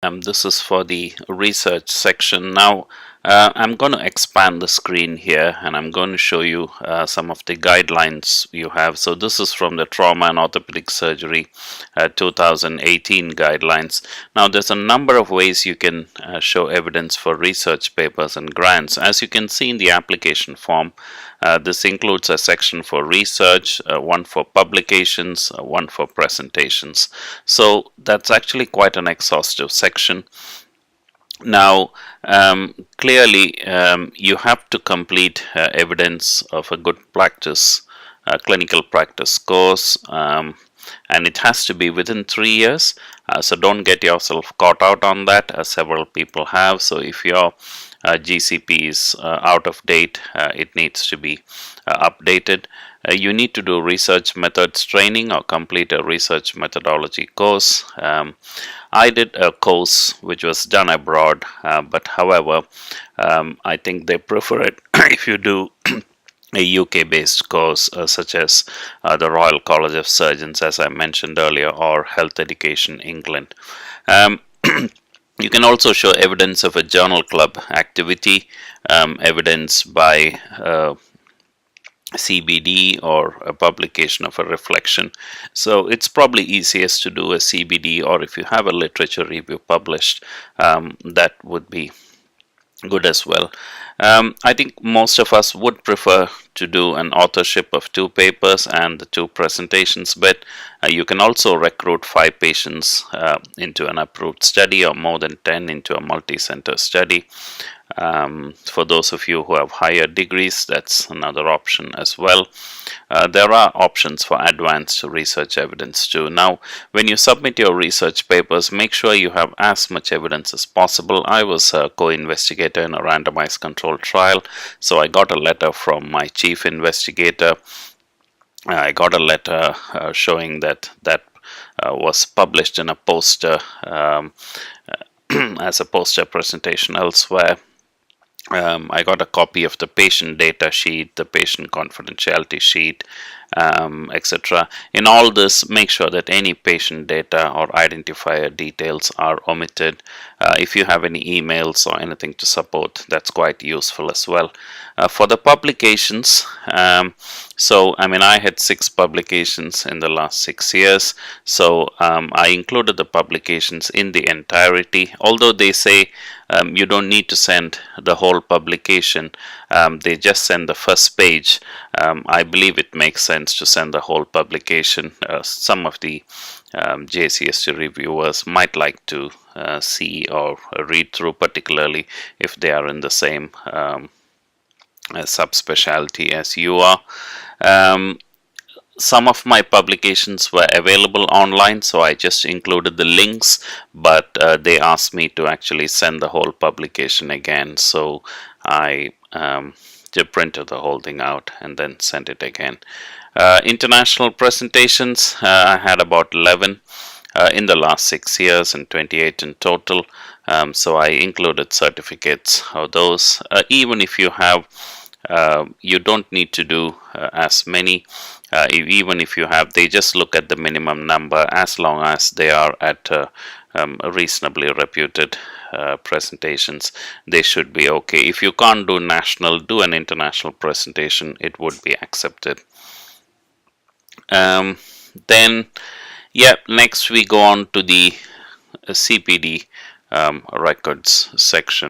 This is for the research section. Now, I'm going to expand the screen here and I'm going to show you some of the guidelines you have. So this is from the Trauma and Orthopedic Surgery 2018 guidelines. Now, there's a number of ways you can show evidence for research papers and grants. As you can see in the application form, this includes a section for research, one for publications, one for presentations. So that's actually quite an exhaustive section. Now, clearly, you have to complete evidence of a good practice, clinical practice course, and it has to be within 3 years. So don't get yourself caught out on that, as several people have. So if your GCP is out of date, it needs to be updated. You need to do research methods training or complete a research methodology course. I did a course which was done abroad, but however, I think they prefer it if you do a UK-based course such as the Royal College of Surgeons, as I mentioned earlier, or Health Education England. You can also show evidence of a journal club activity, evidence by CBD, or a publication of a reflection. So it's probably easiest to do a CBD, or if you have a literature review published, that would be good as well. I think most of us would prefer to do an authorship of 2 papers and the 2 presentations, but you can also recruit 5 patients into an approved study, or more than 10 into a multi-center study. For those of you who have higher degrees, that's another option as well. There are options for advanced research evidence too. Now, when you submit your research papers, make sure you have as much evidence as possible. I was a co-investigator in a randomized controlled trial, so I got a letter from my chief investigator. I got a letter showing that was published in a poster as a poster presentation elsewhere. I got a copy of the patient data sheet, the patient confidentiality sheet, etc. In all this, make sure that any patient data or identifier details are omitted. If you have any emails or anything to support, that's quite useful as well. For the publications, so I had 6 publications in the last 6 years, so I included the publications in the entirety. Although they say you don't need to send the whole publication, they just send the first page. I believe it makes sense to send the whole publication. Some of the JCST reviewers might like to see or read through, particularly if they are in the same subspecialty as you are. Some of my publications were available online, so I just included the links, but they asked me to actually send the whole publication again, so I just printed the whole thing out and then sent it again. International presentations, I had about 11 in the last 6 years and 28 in total, so I included certificates of those. Even if you have, you don't need to do as many. Even if you have, they just look at the minimum number, as long as they are at reasonably reputed presentations, they should be okay. If you can't do national, do an international presentation, it would be accepted. Then, yeah, next we go on to the CPD records section.